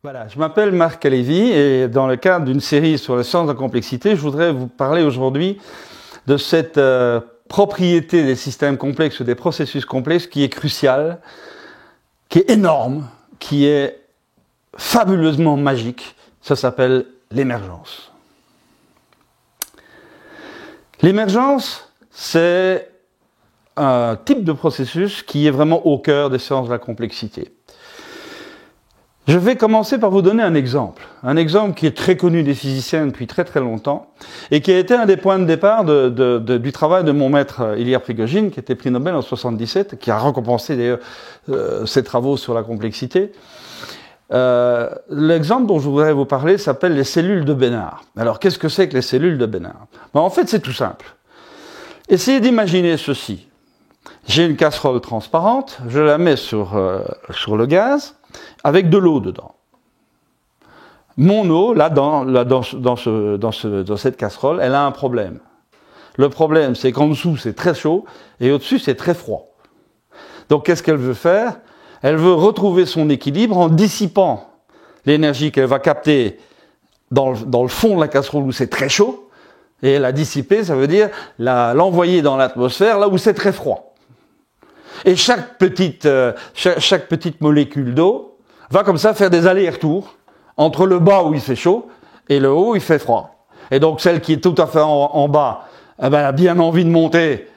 Voilà, je m'appelle Marc Alévi et dans le cadre d'une série sur les sciences de la complexité, je voudrais vous parler aujourd'hui de cette propriété des systèmes complexes ou des processus complexes qui est cruciale, qui est énorme, qui est fabuleusement magique. Ça s'appelle l'émergence. L'émergence, c'est un type de processus qui est vraiment au cœur des sciences de la complexité. Je vais commencer par vous donner un exemple qui est très connu des physiciens depuis très très longtemps et qui a été un des points de départ du travail de mon maître Ilya Prigogine, qui était prix Nobel en 1977, qui a récompensé d'ailleurs ses travaux sur la complexité. L'exemple dont je voudrais vous parler s'appelle les cellules de Bénard. Alors qu'est-ce que c'est que les cellules de Bénard? En fait, c'est tout simple. Essayez d'imaginer ceci. J'ai une casserole transparente, je la mets sur le gaz, avec de l'eau dedans. Mon eau, là, dans cette casserole, elle a un problème. Le problème, c'est qu'en dessous, c'est très chaud, et au-dessus, c'est très froid. Donc, qu'est-ce qu'elle veut faire? Elle veut retrouver son équilibre en dissipant l'énergie qu'elle va capter dans le fond de la casserole où c'est très chaud, et la dissiper, ça veut dire l'envoyer dans l'atmosphère là où c'est très froid. Et chaque petite molécule d'eau va comme ça faire des allers-retours entre le bas où il fait chaud et le haut où il fait froid. Et donc celle qui est tout à fait en bas, elle a bien envie de monter,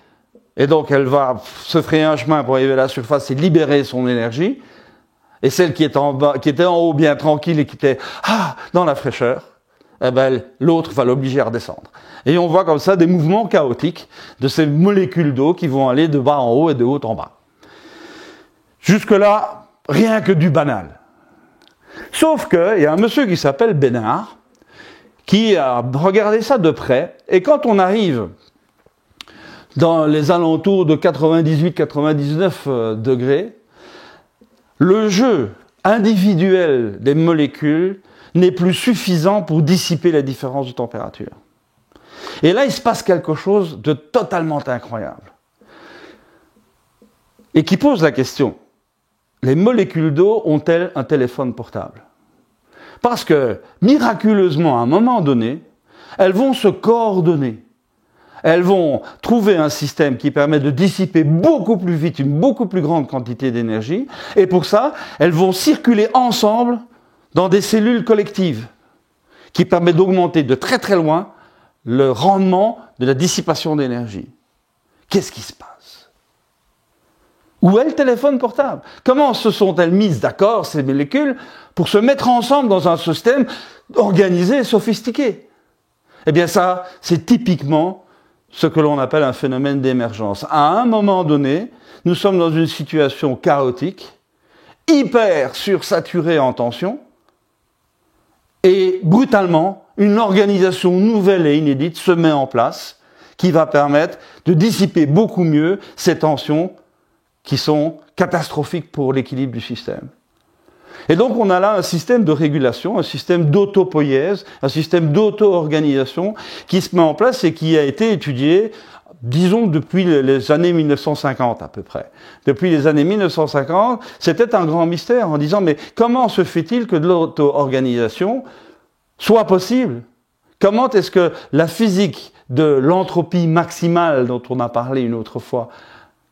et donc elle va se frayer un chemin pour arriver à la surface et libérer son énergie. Et celle qui est en bas, qui était en haut bien tranquille et qui était dans la fraîcheur, l'autre va l'obliger à redescendre. Et on voit comme ça des mouvements chaotiques de ces molécules d'eau qui vont aller de bas en haut et de haut en bas. Jusque-là, rien que du banal. Sauf qu'il y a un monsieur qui s'appelle Bénard qui a regardé ça de près, et quand on arrive dans les alentours de 98-99 degrés, le jeu individuel des molécules n'est plus suffisant pour dissiper la différence de température. Et là, il se passe quelque chose de totalement incroyable. Et qui pose la question, les molécules d'eau ont-elles un téléphone portable? Parce que, miraculeusement, à un moment donné, elles vont se coordonner. Elles vont trouver un système qui permet de dissiper beaucoup plus vite une beaucoup plus grande quantité d'énergie. Et pour ça, elles vont circuler ensemble dans des cellules collectives, qui permettent d'augmenter de très très loin le rendement de la dissipation d'énergie. Qu'est-ce qui se passe? Où est le téléphone portable? Comment se sont-elles mises d'accord, ces molécules, pour se mettre ensemble dans un système organisé et sophistiqué? Eh bien ça, c'est typiquement ce que l'on appelle un phénomène d'émergence. À un moment donné, nous sommes dans une situation chaotique, hyper sursaturée en tension, et brutalement, une organisation nouvelle et inédite se met en place qui va permettre de dissiper beaucoup mieux ces tensions qui sont catastrophiques pour l'équilibre du système. Et donc on a là un système de régulation, un système d'autopoïèse, un système d'auto-organisation qui se met en place et qui a été étudié, disons, depuis les années 1950 à peu près. Depuis les années 1950, c'était un grand mystère en disant mais comment se fait-il que de l'auto-organisation soit possible? Comment est-ce que la physique de l'entropie maximale dont on a parlé une autre fois,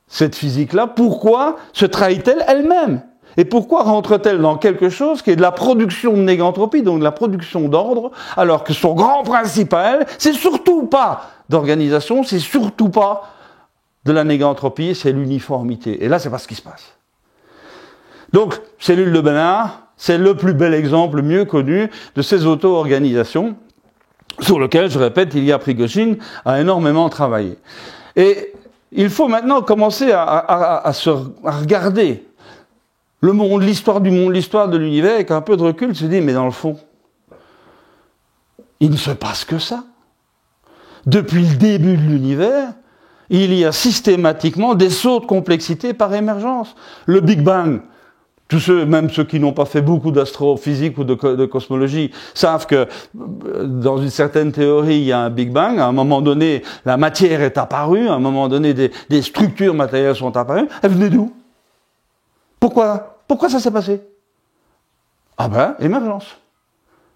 cette physique-là, pourquoi se trahit-elle elle-même? Et pourquoi rentre-t-elle dans quelque chose qui est de la production de négantropie, donc de la production d'ordre, alors que son grand principe à elle, c'est surtout pas d'organisation, c'est surtout pas de la négantropie, c'est l'uniformité. Et là, c'est pas ce qui se passe. Donc, cellule de Bénard, c'est le plus bel exemple, le mieux connu de ces auto-organisations, sur lequel, je répète, Ilya Prigogine a énormément travaillé. Et il faut maintenant commencer à regarder le monde, l'histoire du monde, l'histoire de l'univers, avec un peu de recul, se dit, mais dans le fond, il ne se passe que ça. Depuis le début de l'univers, il y a systématiquement des sauts de complexité par émergence. Le Big Bang, même ceux qui n'ont pas fait beaucoup d'astrophysique ou de cosmologie, savent que dans une certaine théorie, il y a un Big Bang. À un moment donné, la matière est apparue. À un moment donné, des structures matérielles sont apparues. Elles venaient d'où? Pourquoi ça s'est passé? Ah ben, émergence.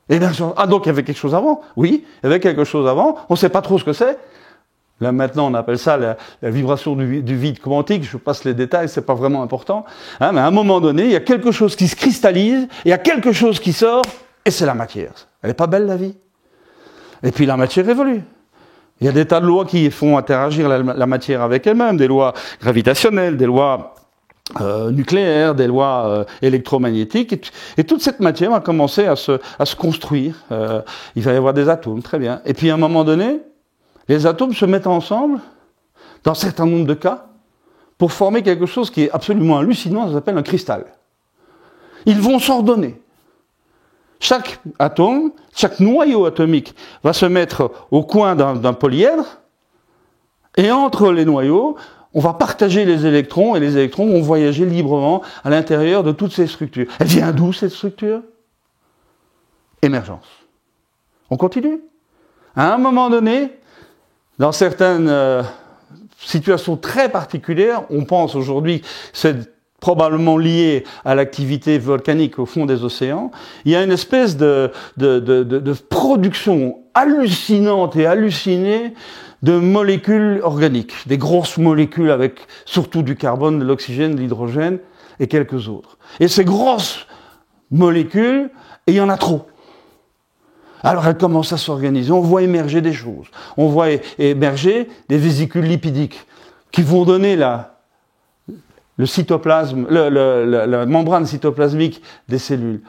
Émergence. Ah donc il y avait quelque chose avant? Oui, il y avait quelque chose avant, on ne sait pas trop ce que c'est. Là maintenant on appelle ça la vibration du vide quantique, je passe les détails, c'est pas vraiment important. Hein, mais à un moment donné, il y a quelque chose qui se cristallise, il y a quelque chose qui sort, et c'est la matière. Elle n'est pas belle la vie? Et puis la matière évolue. Il y a des tas de lois qui font interagir la matière avec elle-même, des lois gravitationnelles, des lois nucléaires, des lois électromagnétiques, et toute cette matière va commencer à se construire. Il va y avoir des atomes, très bien. Et puis à un moment donné, les atomes se mettent ensemble, dans un certain nombre de cas, pour former quelque chose qui est absolument hallucinant, ça s'appelle un cristal. Ils vont s'ordonner. Chaque atome, chaque noyau atomique va se mettre au coin d'un polyèdre, et entre les noyaux, on va partager les électrons, et les électrons vont voyager librement à l'intérieur de toutes ces structures. Elle vient d'où cette structure? Émergence. On continue. À un moment donné, dans certaines situations très particulières, on pense aujourd'hui que c'est probablement lié à l'activité volcanique au fond des océans, il y a une espèce de production hallucinante et hallucinée de molécules organiques, des grosses molécules avec surtout du carbone, de l'oxygène, de l'hydrogène et quelques autres. Et ces grosses molécules, il y en a trop. Alors elles commencent à s'organiser, on voit émerger des choses, on voit émerger des vésicules lipidiques qui vont donner le cytoplasme, la membrane cytoplasmique des cellules.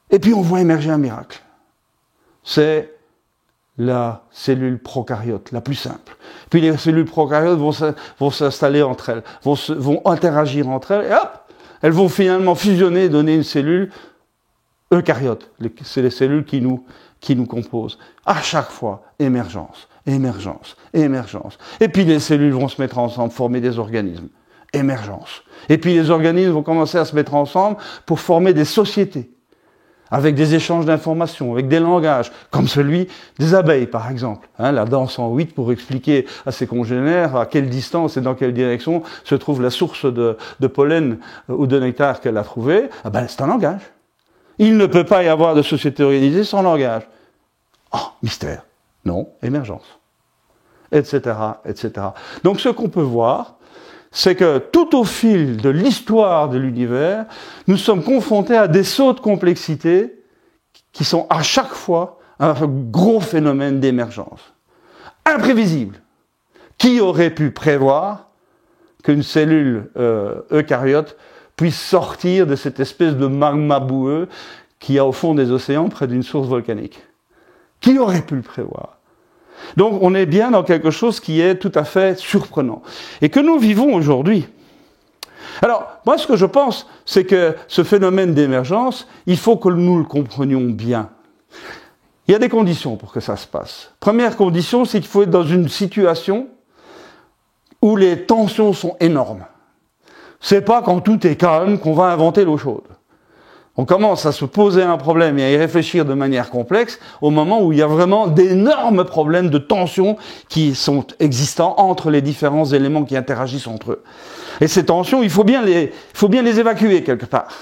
Et puis on voit émerger un miracle. C'est la cellule prokaryote, la plus simple. Puis les cellules prokaryotes vont s'installer entre elles, vont interagir entre elles, et hop, elles vont finalement fusionner et donner une cellule eucaryote. C'est les cellules qui nous composent. À chaque fois, émergence, émergence, émergence. Et puis les cellules vont se mettre ensemble, former des organismes. Émergence. Et puis les organismes vont commencer à se mettre ensemble pour former des sociétés, avec des échanges d'informations, avec des langages, comme celui des abeilles par exemple. Hein, la danse en 8 pour expliquer à ses congénères à quelle distance et dans quelle direction se trouve la source de pollen ou de nectar qu'elle a trouvé. Ah ben, c'est un langage. Il ne peut pas y avoir de société organisée sans langage. Oh, mystère. Non, émergence. Etc., etc. Donc ce qu'on peut voir, c'est que tout au fil de l'histoire de l'univers, nous sommes confrontés à des sauts de complexité qui sont à chaque fois un gros phénomène d'émergence. Imprévisible. Qui aurait pu prévoir qu'une cellule eucaryote puisse sortir de cette espèce de magma boueux qu'il y a au fond des océans près d'une source volcanique? Qui aurait pu le prévoir? Donc on est bien dans quelque chose qui est tout à fait surprenant. Et que nous vivons aujourd'hui. Alors, moi ce que je pense, c'est que ce phénomène d'émergence, il faut que nous le comprenions bien. Il y a des conditions pour que ça se passe. Première condition, c'est qu'il faut être dans une situation où les tensions sont énormes. C'est pas quand tout est calme qu'on va inventer l'eau chaude. On commence à se poser un problème et à y réfléchir de manière complexe au moment où il y a vraiment d'énormes problèmes de tension qui sont existants entre les différents éléments qui interagissent entre eux. Et ces tensions, il faut bien les évacuer quelque part.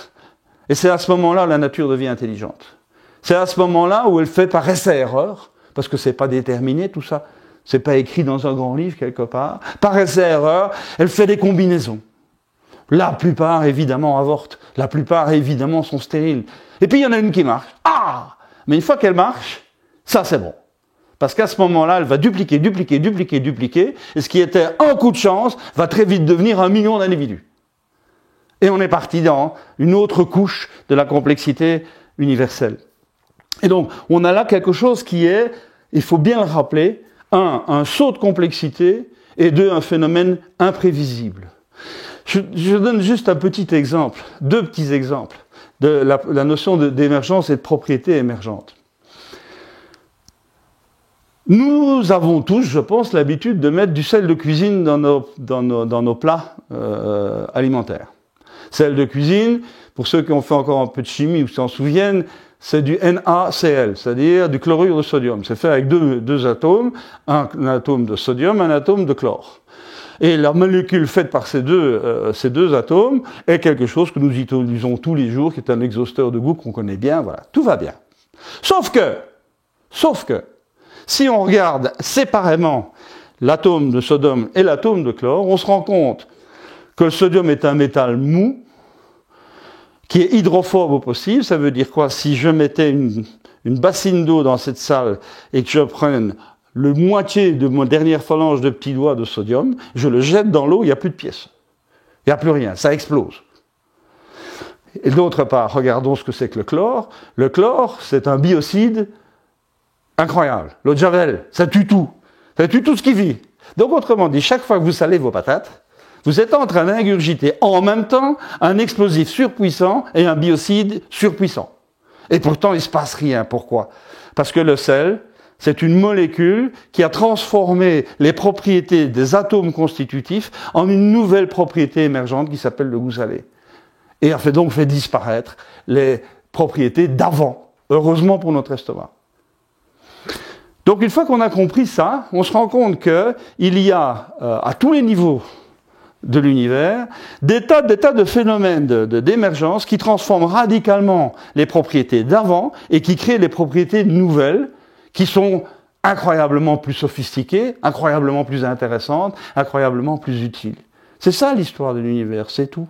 Et c'est à ce moment-là que la nature devient intelligente. C'est à ce moment-là où elle fait par essai-erreur, parce que c'est pas déterminé tout ça, c'est pas écrit dans un grand livre quelque part. Par essai-erreur, elle fait des combinaisons. La plupart, évidemment, avortent. La plupart, évidemment, sont stériles. Et puis, il y en a une qui marche. Ah! Mais une fois qu'elle marche, ça, c'est bon. Parce qu'à ce moment-là, elle va dupliquer. Et ce qui était un coup de chance va très vite devenir 1 million d'individus. Et on est parti dans une autre couche de la complexité universelle. Et donc, on a là quelque chose qui est, il faut bien le rappeler, un saut de complexité, et un phénomène imprévisible. Je donne juste un petit exemple, 2 petits exemples de la notion d'émergence et de propriété émergente. Nous avons tous, je pense, l'habitude de mettre du sel de cuisine dans nos plats alimentaires. Sel de cuisine, pour ceux qui ont fait encore un peu de chimie ou s'en souviennent, c'est du NaCl, c'est-à-dire du chlorure de sodium. C'est fait avec deux atomes, un atome de sodium, un atome de chlore. Et la molécule faite par ces deux atomes est quelque chose que nous utilisons tous les jours, qui est un exhausteur de goût qu'on connaît bien, voilà, tout va bien. Sauf que, si on regarde séparément l'atome de sodium et l'atome de chlore, on se rend compte que le sodium est un métal mou, qui est hydrophobe au possible. Ça veut dire quoi? Si je mettais une bassine d'eau dans cette salle et que je prenne le moitié de ma dernière phalange de petits doigts de sodium, je le jette dans l'eau, il n'y a plus de pièces. Il n'y a plus rien, ça explose. Et d'autre part, regardons ce que c'est que le chlore. Le chlore, c'est un biocide incroyable. L'eau de Javel, ça tue tout. Ça tue tout ce qui vit. Donc autrement dit, chaque fois que vous salez vos patates, vous êtes en train d'ingurgiter en même temps un explosif surpuissant et un biocide surpuissant. Et pourtant, il ne se passe rien. Pourquoi? Parce que le sel, c'est une molécule qui a transformé les propriétés des atomes constitutifs en une nouvelle propriété émergente qui s'appelle le goût salé. Et a donc fait disparaître les propriétés d'avant, heureusement pour notre estomac. Donc une fois qu'on a compris ça, on se rend compte qu'il y a à tous les niveaux de l'univers, des tas de phénomènes d'émergence qui transforment radicalement les propriétés d'avant et qui créent les propriétés nouvelles qui sont incroyablement plus sophistiquées, incroyablement plus intéressantes, incroyablement plus utiles. C'est ça l'histoire de l'univers, c'est tout.